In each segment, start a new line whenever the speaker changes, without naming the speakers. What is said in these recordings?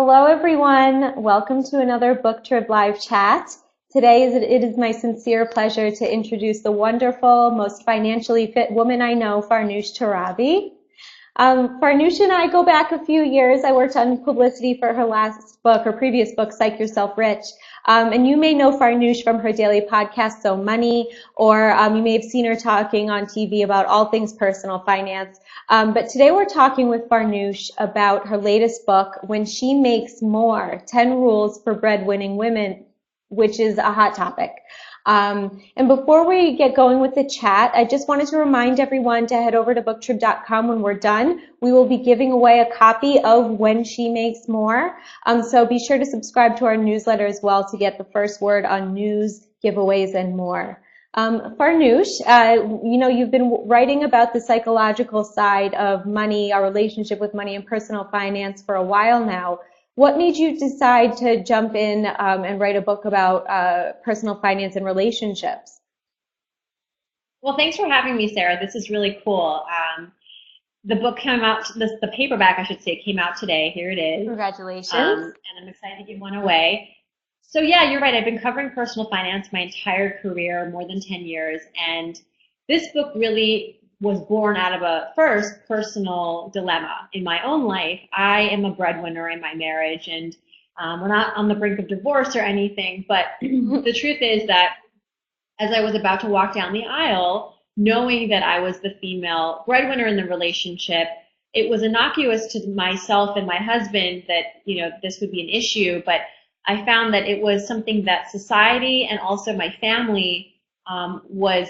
Hello, everyone. Welcome to another BookTrib live chat. Today, it is my sincere pleasure to introduce the wonderful, most financially fit woman I know, Farnoosh Torabi. Farnoosh and I go back a few years. I worked on publicity for her previous book, Psych Yourself Rich. And you may know Farnoosh from her daily podcast, So Money, or you may have seen her talking on TV about all things personal finance. But today we're talking with Farnoosh about her latest book, When She Makes More, 10 Rules for Breadwinning Women, which is a hot topic. And before we get going with the chat, I just wanted to remind everyone to head over to booktrib.com when we're done. We will be giving away a copy of When She Makes More. So be sure to subscribe to our newsletter as well to get the first word on news, giveaways, and more. Farnoosh, you've been writing about the psychological side of money, our relationship with money and personal finance for a while now. What made you decide to jump in and write a book about personal finance and relationships?
Well, thanks for having me, Sarah. This is really cool. The book came out, the paperback, I should say, came out today. Here it is.
Congratulations.
And I'm excited to give one away. So yeah, you're right. I've been covering personal finance my entire career, more than 10 years. And this book really was born out of a first personal dilemma in my own life. I am a breadwinner in my marriage, and we're not on the brink of divorce or anything, but the truth is that as I was about to walk down the aisle, knowing that I was the female breadwinner in the relationship, it was innocuous to myself and my husband that, this would be an issue, but I found that it was something that society and also my family was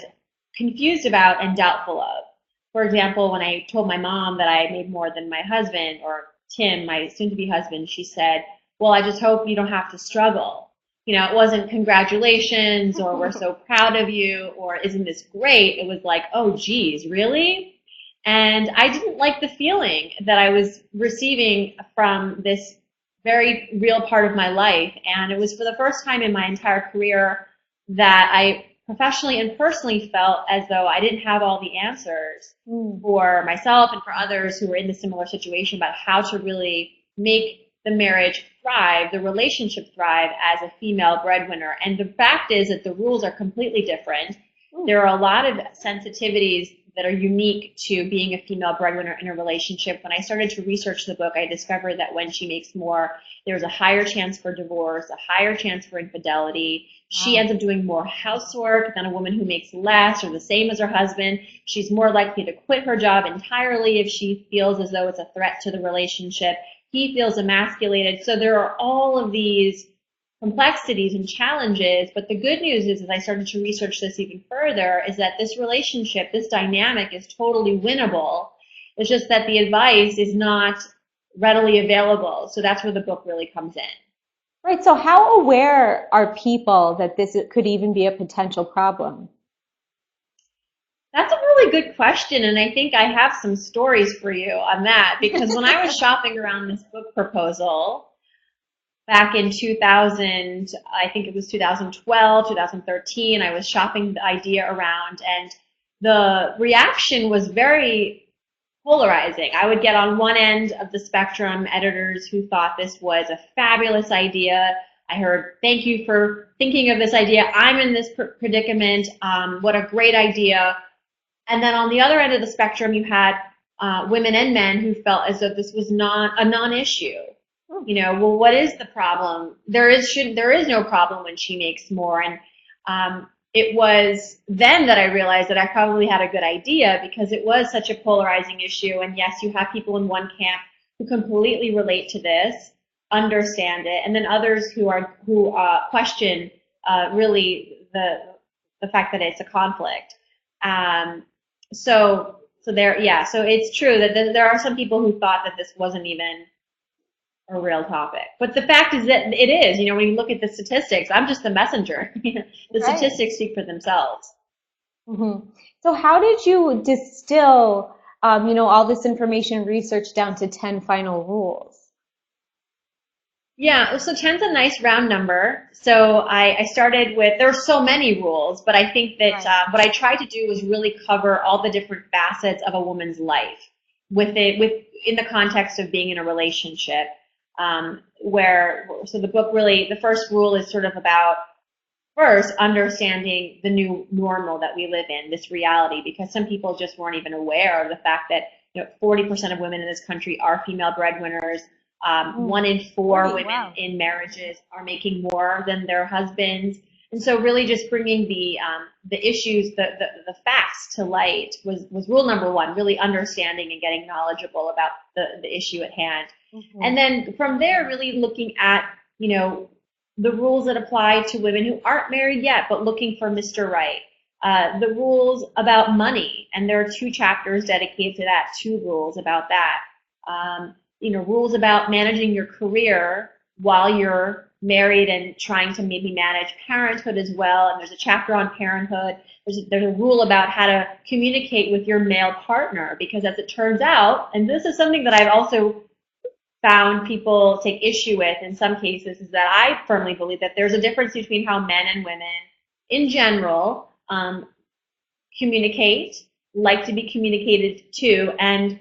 confused about and doubtful of. For example, when I told my mom that I made more than my husband, or Tim, my soon-to-be husband, she said, well, I just hope you don't have to struggle. It wasn't congratulations or we're so proud of you or isn't this great? It was like, oh, geez, really? And I didn't like the feeling that I was receiving from this very real part of my life. And it was for the first time in my entire career that I professionally and personally felt as though I didn't have all the answers for myself and for others who were in a similar situation about how to really make the marriage thrive, the relationship thrive as a female breadwinner. And the fact is that the rules are completely different. There are a lot of sensitivities that are unique to being a female breadwinner in a relationship. When I started to research the book, I discovered that when she makes more, there's a higher chance for divorce, a higher chance for infidelity. She ends up doing more housework than a woman who makes less or the same as her husband. She's more likely to quit her job entirely if she feels as though it's a threat to the relationship. He feels emasculated. So there are all of these complexities and challenges, but the good news is, as I started to research this even further, is that this relationship, this dynamic is totally winnable. It's just that the advice is not readily available. So that's where the book really comes in.
Right. So how aware are people that this could even be a potential problem?
That's a really good question, and I think I have some stories for you on that, because when I was shopping around this book proposal back in 2000, I think it was 2012, 2013, I was shopping the idea around, and the reaction was very polarizing. I would get on one end of the spectrum editors who thought this was a fabulous idea. I heard, thank you for thinking of this idea. I'm in this predicament. What a great idea. And then on the other end of the spectrum, you had women and men who felt as though this was not a non-issue. Well, what is the problem? There is no problem when she makes more. And it was then that I realized that I probably had a good idea, because it was such a polarizing issue. And yes, you have people in one camp who completely relate to this, understand it, and then others who question really the fact that it's a conflict. So it's true that there are some people who thought that this wasn't even a real topic. But the fact is that it is. When you look at the statistics, I'm just the messenger. The statistics speak for themselves.
Mm-hmm. So how did you distill, all this information research down to 10 final rules?
Yeah, so 10's a nice round number. So I started with, there are so many rules, but I think that what I tried to do was really cover all the different facets of a woman's life in the context of being in a relationship. so the book really, the first rule is sort of about first understanding the new normal that we live in, this reality, because some people just weren't even aware of the fact that 40% of women in this country are female breadwinners. 1 in 4 women in marriages are making more than their husbands. And so really just bringing the issues, the facts to light was rule number 1, really understanding and getting knowledgeable about the issue at hand. Mm-hmm. And then from there, really looking at, the rules that apply to women who aren't married yet, but looking for Mr. Right. The rules about money, and there are 2 chapters dedicated to that, 2 rules about that. Rules about managing your career while you're married and trying to maybe manage parenthood as well. And there's a chapter on parenthood. There's a rule about how to communicate with your male partner, because as it turns out, and this is something that I've also found people take issue with in some cases, is that I firmly believe that there's a difference between how men and women in general communicate, like to be communicated to, and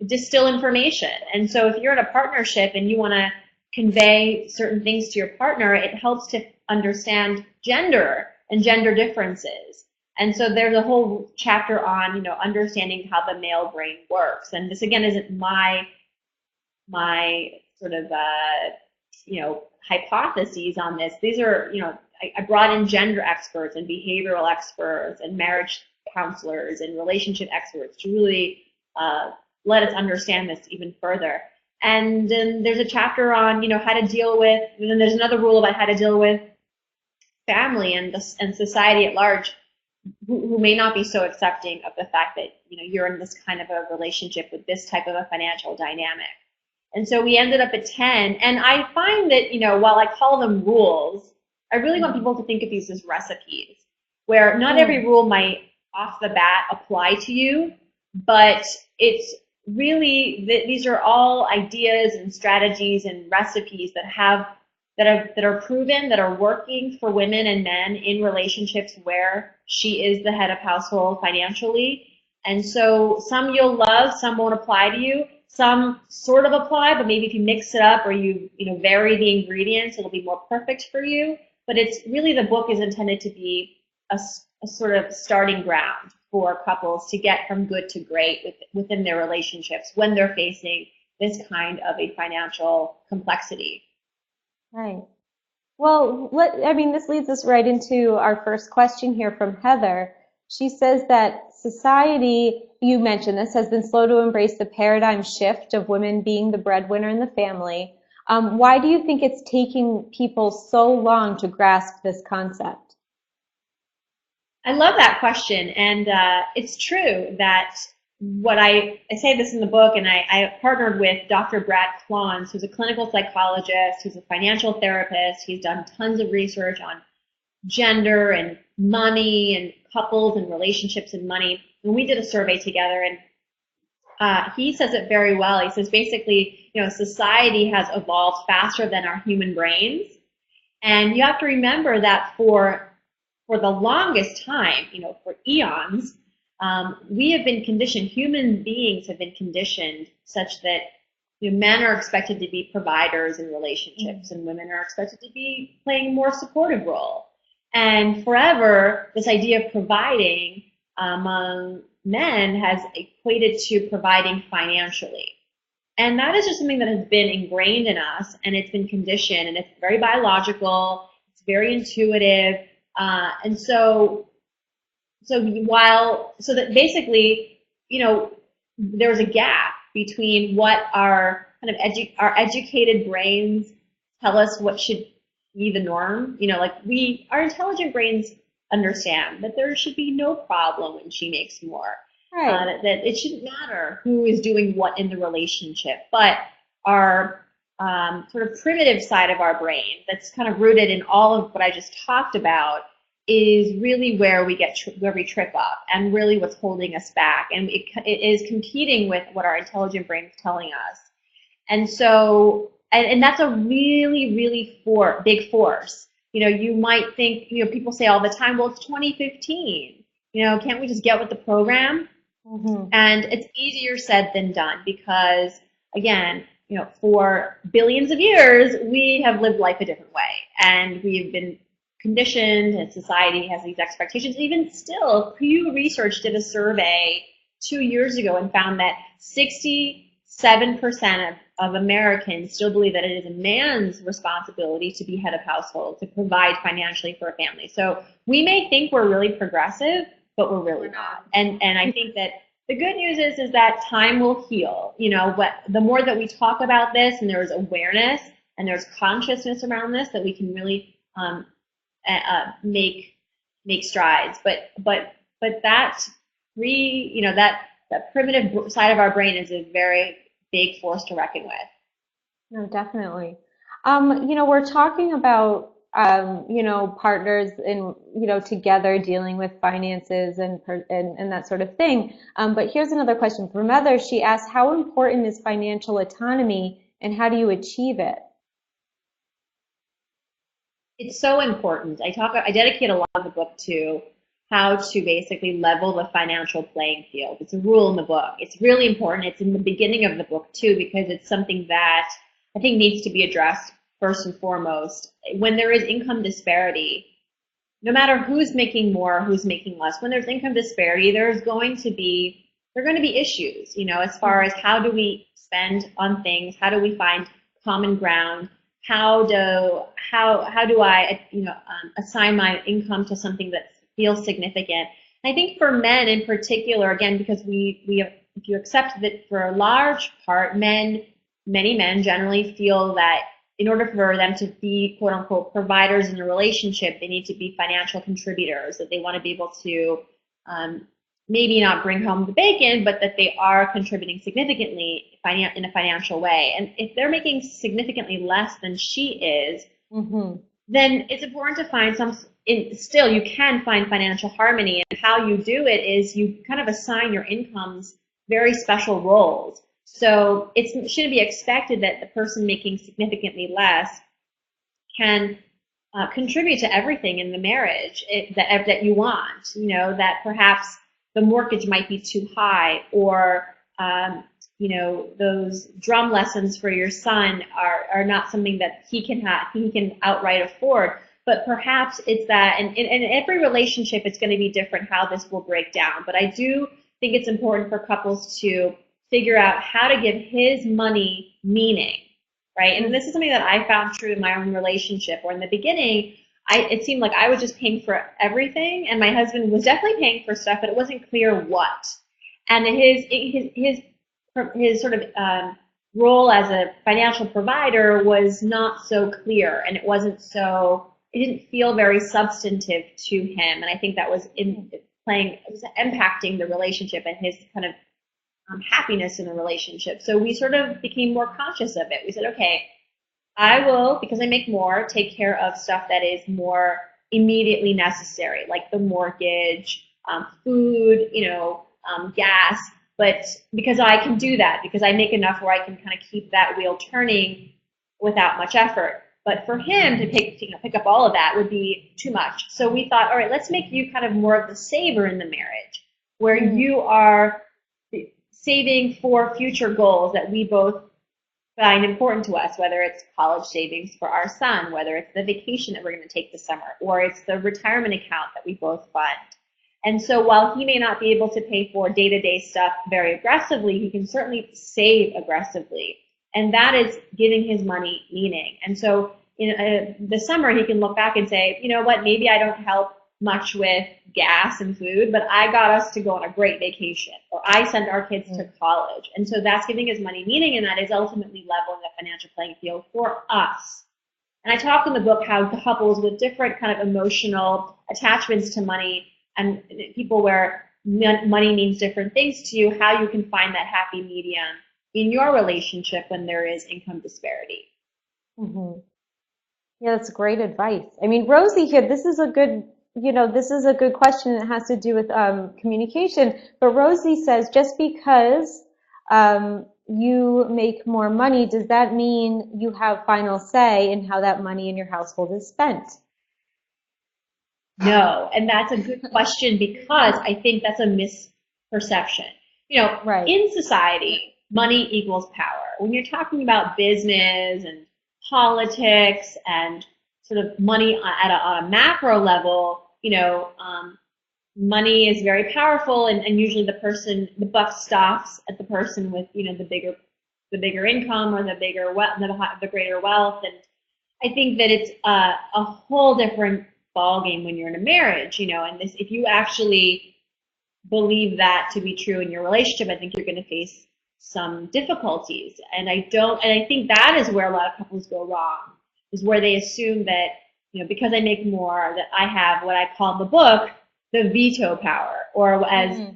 distill information. And so if you're in a partnership and you want to convey certain things to your partner, it helps to understand gender and gender differences. And so there's a whole chapter on, understanding how the male brain works. And this, again, isn't my sort of, hypotheses on this. These are, I brought in gender experts and behavioral experts and marriage counselors and relationship experts to really let us understand this even further. And then there's a chapter on, how to deal with, and then there's another rule about how to deal with family and society at large, who may not be so accepting of the fact that, you're in this kind of a relationship with this type of a financial dynamic. And so we ended up at 10. And I find that, while I call them rules, I really want people to think of these as recipes, where not every rule might off the bat apply to you, but it's really, these are all ideas and strategies and recipes that are proven, that are working for women and men in relationships where she is the head of household financially. And so some you'll love, some won't apply to you. Some sort of apply, but maybe if you mix it up or you vary the ingredients, it'll be more perfect for you. But it's really, the book is intended to be a sort of starting ground for couples to get from good to great within their relationships when they're facing this kind of a financial complexity.
Right. Well, this leads us right into our first question here from Heather. She says that society, you mentioned this, has been slow to embrace the paradigm shift of women being the breadwinner in the family. Why do you think it's taking people so long to grasp this concept?
I love that question, and it's true that I say this in the book, and I partnered with Dr. Brad Klons, who's a clinical psychologist, who's a financial therapist. He's done tons of research on gender and money and couples and relationships and money. And we did a survey together, and he says it very well. He says basically, society has evolved faster than our human brains. And you have to remember that for the longest time, for eons, we have been conditioned, human beings have been conditioned such that men are expected to be providers in relationships, and women are expected to be playing a more supportive role. And forever, this idea of providing among men has equated to providing financially. And that is just something that has been ingrained in us, and it's been conditioned, and it's very biological, it's very intuitive, and so that basically, there's a gap between what our kind of our educated brains tell us what should be the norm. Our intelligent brains understand that there should be no problem when she makes more. Right. That it shouldn't matter who is doing what in the relationship, but our sort of primitive side of our brain, that's kind of rooted in all of what I just talked about, is really where we trip up, and really what's holding us back, and it is competing with what our intelligent brain is telling us. And so, and that's a really, really big force. You might think, people say all the time, well, it's 2015. Can't we just get with the program? Mm-hmm. And it's easier said than done, because again, for billions of years, we have lived life a different way. And we've been conditioned, and society has these expectations. Even still, Pew Research did a survey 2 years ago and found that 67% of Americans still believe that it is a man's responsibility to be head of household, to provide financially for a family. So we may think we're really progressive, but we're really not. And I think that the good news is that time will heal. But the more that we talk about this, and there's awareness and there's consciousness around this, that we can really make strides. But that that primitive side of our brain is a very big force to reckon with.
No, definitely. We're talking about partners in together dealing with finances and that sort of thing. But here's another question from Heather. She asked, how important is financial autonomy and how do you achieve it?
It's so important. I dedicate a lot of the book to how to basically level the financial playing field. It's a rule in the book. It's really important. It's in the beginning of the book too, because it's something that I think needs to be addressed first and foremost. When there is income disparity, no matter who's making more, who's making less, when there's income disparity, there are going to be issues, as far as how do we spend on things, how do we find common ground, how do I assign my income to something that feels significant. And I think for men in particular, again, because we have, if you accept that for a large part, many men generally feel that in order for them to be quote unquote providers in a relationship, they need to be financial contributors, that they want to be able to maybe not bring home the bacon, but that they are contributing significantly in a financial way. And if they're making significantly less than she is, then it's important to find still you can find financial harmony. And how you do it is you kind of assign your incomes very special roles. So it shouldn't be expected that the person making significantly less can contribute to everything in the marriage that you want. That perhaps the mortgage might be too high, or those drum lessons for your son are not something that he can outright afford. But perhaps it's that, and in every relationship, it's going to be different how this will break down. But I do think it's important for couples to figure out how to give his money meaning, right? And this is something that I found true in my own relationship, where in the beginning, it seemed like I was just paying for everything, and my husband was definitely paying for stuff, but it wasn't clear what. And his sort of role as a financial provider was not so clear, and it didn't feel very substantive to him. And I think that was impacting the relationship and his kind of happiness in the relationship. So we sort of became more conscious of it. We said, okay, I will, because I make more, take care of stuff that is more immediately necessary, like the mortgage, food, gas. But because I can do that, because I make enough where I can kind of keep that wheel turning without much effort. But for him to pick up all of that would be too much. So we thought, all right, let's make you kind of more of the saver in the marriage, where you are saving for future goals that we both find important to us, whether it's college savings for our son, whether it's the vacation that we're going to take this summer, or it's the retirement account that we both fund. And so while he may not be able to pay for day-to-day stuff very aggressively, he can certainly save aggressively. And that is giving his money meaning. And so in the summer, he can look back and say, you know what, maybe I don't help much with gas and food, but I got us to go on a great vacation, or I send our kids to college. And so that's giving his money meaning, and that is ultimately leveling the financial playing field for us. And I talk in the book how couples with different kind of emotional attachments to money, and people where money means different things to you, how you can find that happy medium in your relationship when there is income disparity.
Yeah, that's great advice. I mean, Rosie here, this is a good question. It has to do with communication. But Rosie says, just because you make more money, does that mean you have final say in how that money in your household is spent?
No, and that's a good question, because I think that's a misperception.
Right.
In society, money equals power. When you're talking about business and politics and sort of money on a macro level, money is very powerful, and usually the buck stops at the person with, the bigger income or the greater wealth. And I think that it's a whole different ballgame when you're in a marriage, and if you actually believe that to be true in your relationship, I think you're going to face some difficulties. And I think that is where a lot of couples go wrong, is where they assume that, because I make more, that I have what I call in the book, the veto power, or as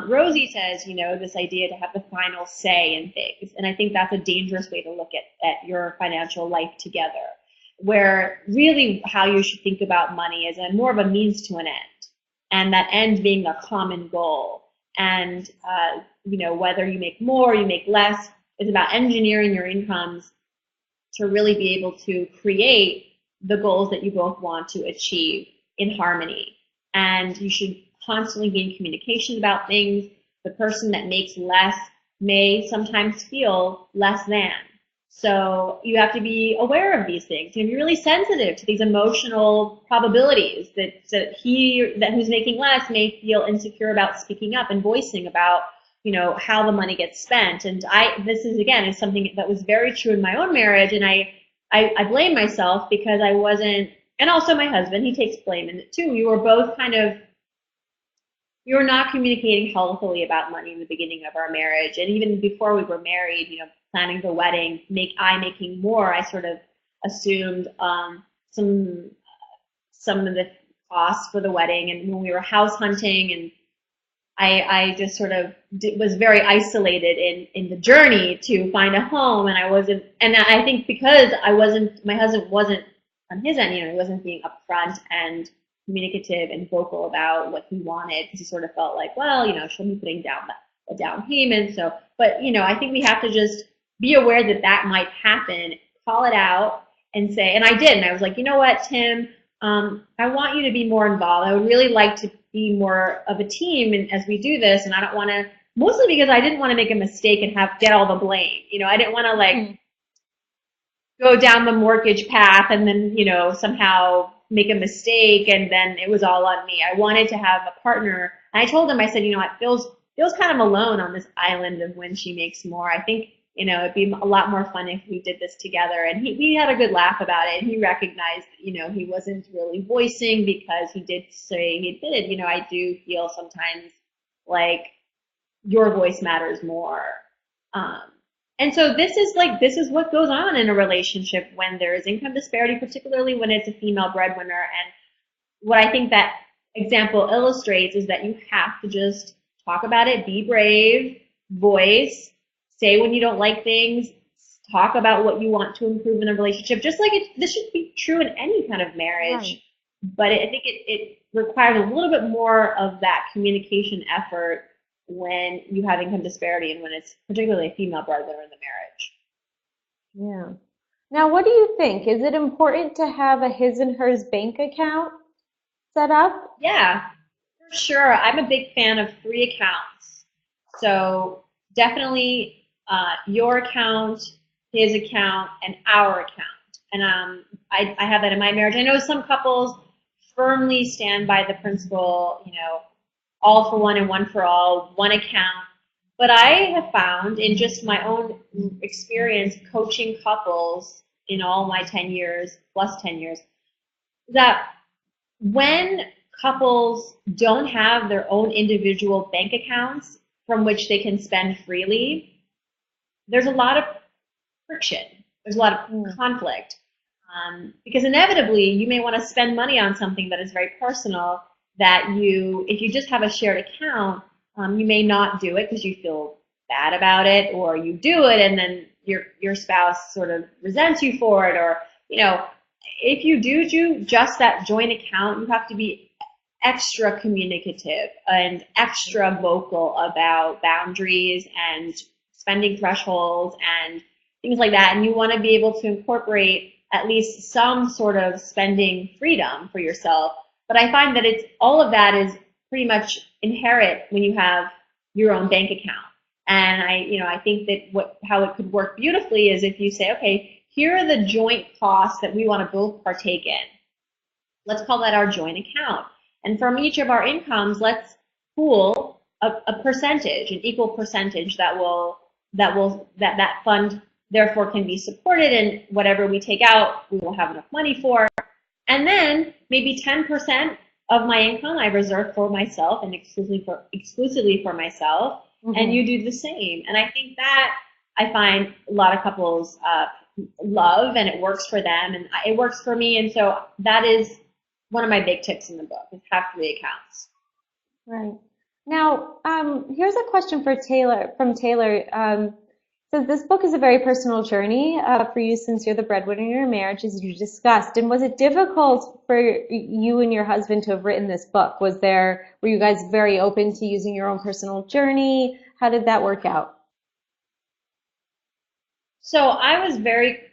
Rosie says, this idea to have the final say in things. And I think that's a dangerous way to look at your financial life together, where really how you should think about money is more of a means to an end, and that end being a common goal. And, whether you make more, you make less, it's about engineering your incomes to really be able to create the goals that you both want to achieve in harmony. And you should constantly be in communication about things. The person that makes less may sometimes feel less than. So you have to be aware of these things and be really sensitive to these emotional probabilities that who's making less may feel insecure about speaking up and voicing about, how the money gets spent. And this is something that was very true in my own marriage. And I blame myself because I wasn't, and also my husband, he takes blame in it too. We were both we were not communicating healthily about money in the beginning of our marriage. And even before we were married, planning the wedding, making more, I sort of assumed some of the costs for the wedding. And when we were house hunting, and I just sort of was very isolated in the journey to find a home, and I think because my husband wasn't on his end, he wasn't being upfront and communicative and vocal about what he wanted, because he sort of felt like, well, she'll be putting down a down payment. So, but, I think we have to just be aware that might happen, call it out, and say, and I did, and I was like, you know what, Tim, I want you to be more involved. I would really like to be more of a team as we do this, and I don't want to, mostly because I didn't want to make a mistake and get all the blame. I didn't want to go down the mortgage path and then, somehow make a mistake and then it was all on me. I wanted to have a partner. And I told him, I said, it feels kind of alone on this island of when she makes more. I think, it'd be a lot more fun if we did this together. And we had a good laugh about it. And he recognized, he wasn't really voicing, because he did say, he admitted, I do feel sometimes like your voice matters more. And so this is what goes on in a relationship when there is income disparity, particularly when it's a female breadwinner. And what I think that example illustrates is that you have to just talk about it, be brave, voice, say when you don't like things, talk about what you want to improve in a relationship. Just like this should be true in any kind of marriage. Right. But I think it requires a little bit more of that communication effort when you have income disparity and when it's particularly a female breadwinner in the marriage.
Yeah. Now, what do you think? Is it important to have a his and hers bank account set up?
Yeah, for sure. I'm a big fan of 3 accounts. So definitely your account, his account, and our account. And I have that in my marriage. I know some couples firmly stand by the principle, all for one and one for all, one account. But I have found in just my own experience coaching couples in all my 10 years, plus 10 years, that when couples don't have their own individual bank accounts from which they can spend freely, there's a lot of friction. There's a lot of conflict. Because inevitably you may want to spend money on something that is very personal that if you just have a shared account, you may not do it because you feel bad about it, or you do it and then your spouse sort of resents you for it, or, if you do just that joint account, you have to be extra communicative and extra vocal about boundaries and spending thresholds and things like that. And you want to be able to incorporate at least some sort of spending freedom for yourself. But I find that all of that is pretty much inherent when you have your own bank account. And I think that how it could work beautifully is if you say, okay, here are the joint costs that we want to both partake in. Let's call that our joint account. And from each of our incomes, let's pool a percentage, an equal percentage that fund therefore can be supported, and whatever we take out, we will have enough money for. And then maybe 10% of my income I reserve for myself and exclusively for myself, and you do the same. And I think that I find a lot of couples love, and it works for them, and it works for me. And so that is one of my big tips in the book, is have 3 accounts.
Right. Now, here's a question from Taylor. Says this book is a very personal journey for you, since you're the breadwinner in your marriage, as you discussed. And was it difficult for you and your husband to have written this book? Were you guys very open to using your own personal journey? How did that work out?
So I was very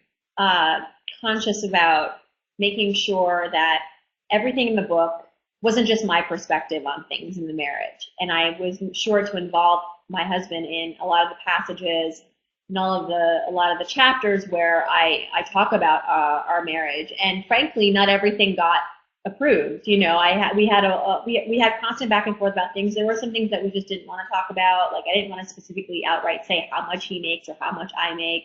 conscious about making sure that everything in the book wasn't just my perspective on things in the marriage. And I was sure to involve my husband in a lot of the passages and a lot of the chapters where I talk about our marriage. And frankly, not everything got approved. We had constant back and forth about things. There were some things that we just didn't want to talk about. Like, I didn't want to specifically outright say how much he makes or how much I make.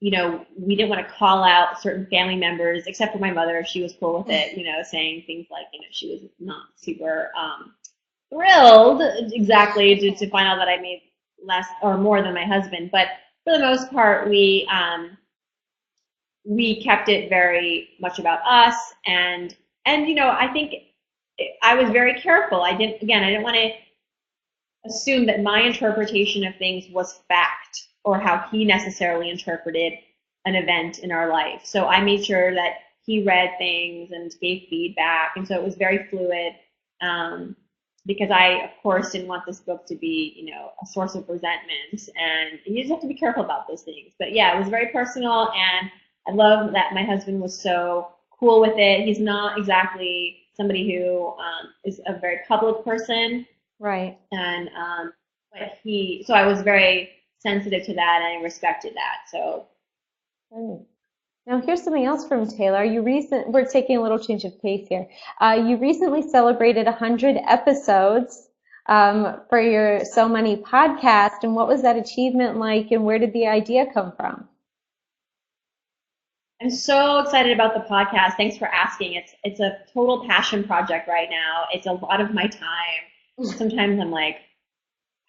We didn't want to call out certain family members, except for my mother. She was cool with it, saying things like, she was not super thrilled exactly to find out that I made less or more than my husband. But for the most part, we kept it very much about us. And I think I was very careful. I didn't want to assume that my interpretation of things was fact, or how he necessarily interpreted an event in our life. So I made sure that he read things and gave feedback, and so it was very fluid, because I, of course, didn't want this book to be, a source of resentment, and you just have to be careful about those things. But yeah, it was very personal, and I love that my husband was so cool with it. He's not exactly somebody who is a very public person.
Right.
And so I was very sensitive to that, and I respected that. So.
Right. Now here's something else from Taylor. We're taking a little change of pace here. You recently celebrated 100 episodes for your So Money podcast, and what was that achievement like, and where did the idea come from?
I'm so excited about the podcast. Thanks for asking. It's a total passion project right now. It's a lot of my time. Sometimes I'm like,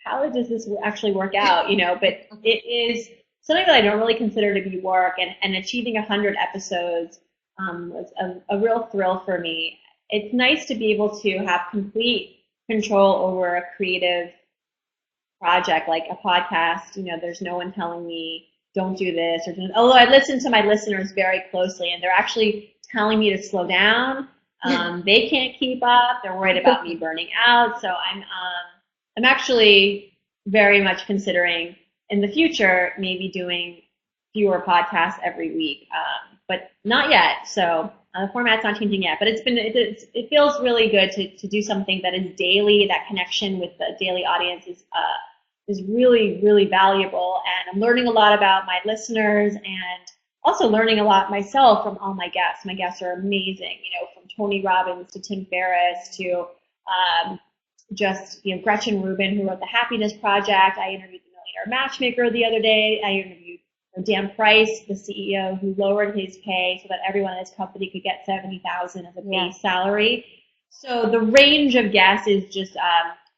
how does this actually work out? But it is something that I don't really consider to be work, and achieving 100 episodes was a real thrill for me. It's nice to be able to have complete control over a creative project like a podcast. There's no one telling me don't do this, although I listen to my listeners very closely, and they're actually telling me to slow down. They can't keep up. They're worried about me burning out. So I'm actually very much considering in the future maybe doing fewer podcasts every week, but not yet. So the format's not changing yet, but it feels really good to do something that is daily. That connection with the daily audience is really, really valuable, and I'm learning a lot about my listeners, and also learning a lot myself from all my guests. My guests are amazing, from Tony Robbins to Tim Ferriss to Gretchen Rubin, who wrote The Happiness Project. I interviewed the Millionaire Matchmaker the other day. I interviewed Dan Price, the CEO, who lowered his pay so that everyone in his company could get $70,000 as a base salary. So the range of guests is just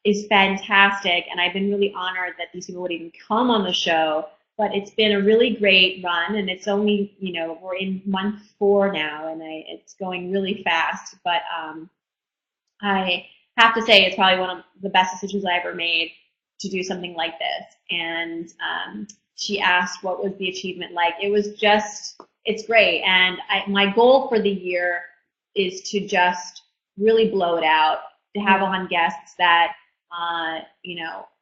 is fantastic, and I've been really honored that these people would even come on the show. But it's been a really great run, and it's only, we're in month 4 now, and it's going really fast. But I have to say it's probably one of the best decisions I ever made to do something like this. And she asked what was the achievement like. It's great. And my goal for the year is to just really blow it out, to have on guests that,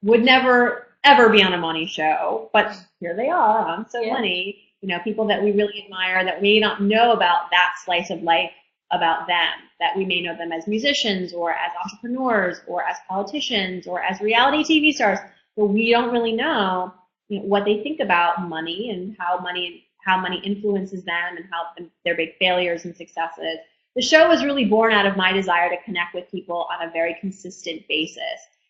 would never ever be on a money show, but here they are on So Money, people that we really admire, that we not know about that slice of life about them, that we may know them as musicians or as entrepreneurs or as politicians or as reality TV stars, but we don't really know, what they think about money and how money influences them and how their big failures and successes. The show was really born out of my desire to connect with people on a very consistent basis.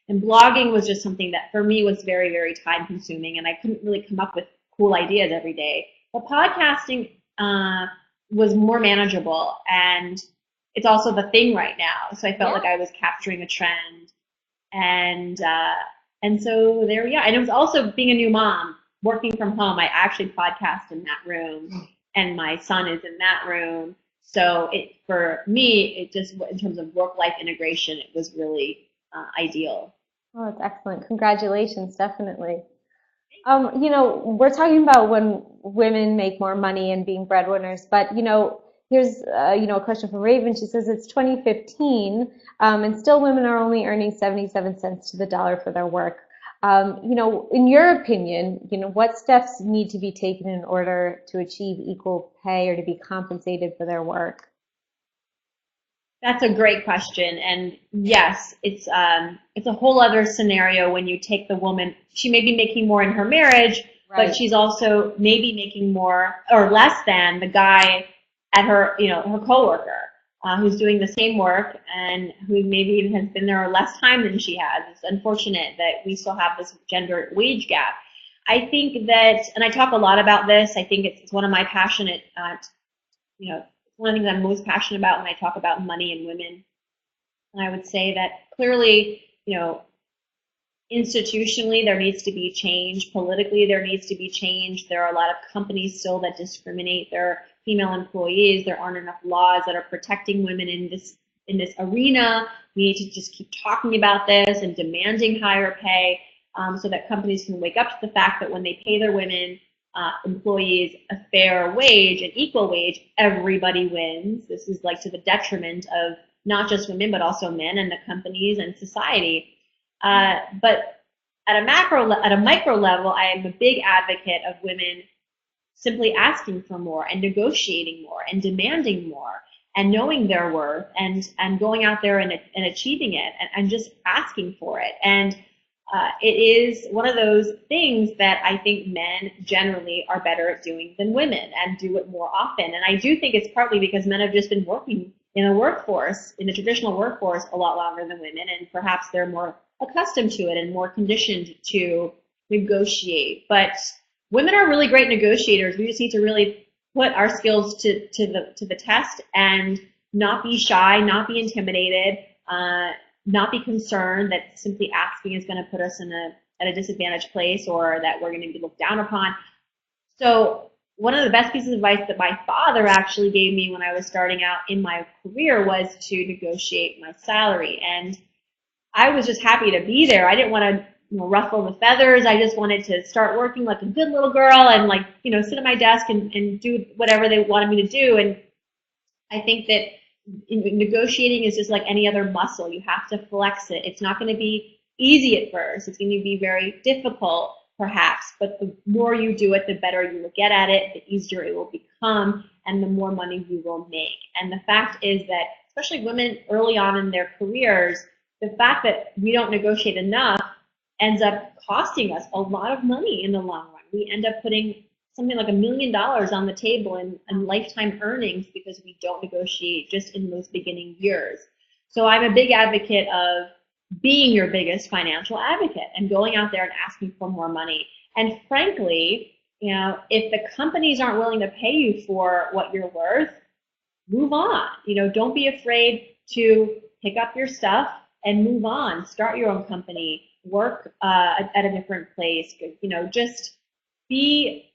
And blogging was just something that for me was very, very time consuming, and I couldn't really come up with cool ideas every day. But podcasting was more manageable, and it's also the thing right now. So I felt like I was capturing a trend, and so there we are. And it was also being a new mom, working from home. I actually podcast in that room, and my son is in that room. So for me, it just, in terms of work-life integration, it was really ideal.
Oh, that's excellent. Congratulations, definitely. We're talking about when women make more money and being breadwinners, but, here's, a question from Raven. She says it's 2015, and still women are only earning 77 cents to the dollar for their work. In your opinion, what steps need to be taken in order to achieve equal pay or to be compensated for their work?
That's a great question, and yes, it's a whole other scenario when you take the woman. She may be making more in her marriage, right, but she's also maybe making more or less than the guy at her, her coworker, who's doing the same work and who maybe even has been there less time than she has. It's unfortunate that we still have this gender wage gap. I think that, and I talk a lot about this. I think it's one of my passionate, one of the things I'm most passionate about when I talk about money and women. And I would say that clearly, institutionally there needs to be change. Politically there needs to be change. There are a lot of companies still that discriminate their female employees. There aren't enough laws that are protecting women in this arena. We need to just keep talking about this and demanding higher pay, so that companies can wake up to the fact that when they pay their women employees a fair wage, an equal wage, everybody wins. This is like to the detriment of not just women, but also men and the companies and society. But at a micro level, I am a big advocate of women simply asking for more and negotiating more and demanding more and knowing their worth and going out there and achieving it and just asking for it. And it is one of those things that I think men generally are better at doing than women and do it more often. And I do think it's partly because men have just been working in the traditional workforce, a lot longer than women, and perhaps they're more accustomed to it and more conditioned to negotiate. But women are really great negotiators. We just need to really put our skills to the test and not be shy, not be intimidated, not be concerned that simply asking is going to put us at a disadvantaged place or that we're going to be looked down upon. So one of the best pieces of advice that my father actually gave me when I was starting out in my career was to negotiate my salary. And I was just happy to be there. I didn't want to ruffle the feathers. I just wanted to start working like a good little girl and sit at my desk and do whatever they wanted me to do. And I think that negotiating is just like any other muscle. You have to flex it. It's not going to be easy at first. It's going to be very difficult, perhaps, but the more you do it, the better you will get at it, the easier it will become, and the more money you will make. And the fact is that, especially women early on in their careers, the fact that we don't negotiate enough ends up costing us a lot of money in the long run. We end up putting something like $1 million on the table in lifetime earnings because we don't negotiate just in those beginning years. So I'm a big advocate of being your biggest financial advocate and going out there and asking for more money. And frankly, if the companies aren't willing to pay you for what you're worth, move on. Don't be afraid to pick up your stuff and move on. Start your own company. Work at a different place. Just be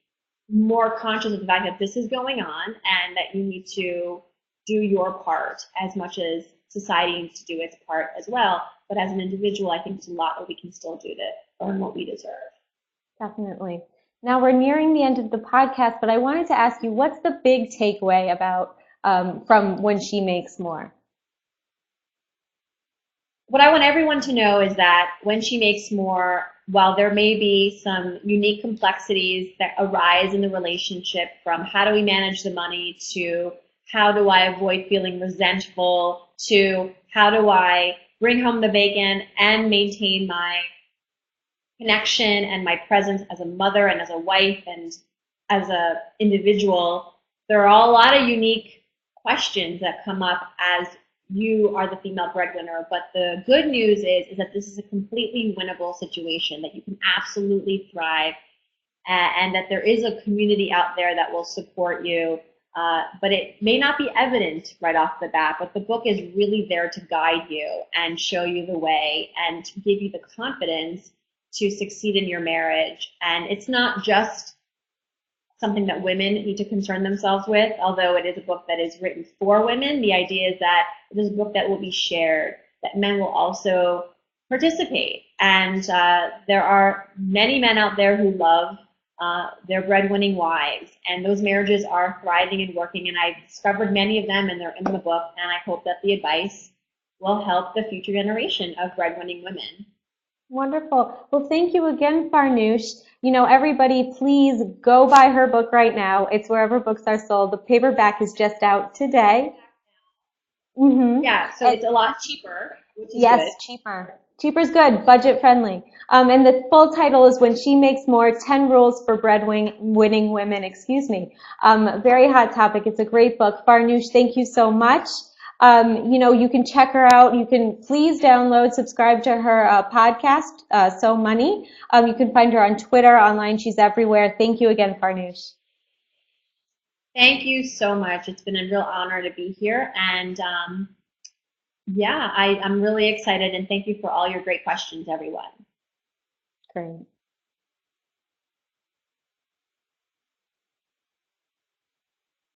more conscious of the fact that this is going on and that you need to do your part as much as society needs to do its part as well. But as an individual, I think there's a lot that we can still do to earn what we deserve.
Definitely. Now we're nearing the end of the podcast, but I wanted to ask you, what's the big takeaway about from When She Makes More?
What I want everyone to know is that When She Makes More, while there may be some unique complexities that arise in the relationship, from how do we manage the money to how do I avoid feeling resentful to how do I bring home the bacon and maintain my connection and my presence as a mother and as a wife and as a individual, there are a lot of unique questions that come up as you are the female breadwinner. But the good news is that this is a completely winnable situation, that you can absolutely thrive, and that there is a community out there that will support you. But it may not be evident right off the bat, but the book is really there to guide you and show you the way and to give you the confidence to succeed in your marriage. And it's not just something that women need to concern themselves with, although it is a book that is written for women. The idea is that it is a book that will be shared, that men will also participate. And there are many men out there who love their breadwinning wives, and those marriages are thriving and working, and I've discovered many of them, and they're in the book, and I hope that the advice will help the future generation of breadwinning women.
Wonderful. Well, thank you again, Farnoosh. You know, everybody, please go buy her book right now. It's wherever books are sold. The paperback is just out today.
Yeah, so it's a lot cheaper, which is
Yes,
good.
cheaper. Cheaper's good, budget friendly. And the full title is When She Makes More, 10 Rules for Breadwinning Women, excuse me. Very hot topic. It's a great book. Farnoosh, thank you so much. You know, you can check her out. You can please download, subscribe to her podcast, So Money. You can find her on Twitter, online. She's everywhere. Thank you again, Farnoosh.
Thank you so much. It's been a real honor to be here. And yeah, I'm really excited, and thank you for all your great questions, everyone.
Great.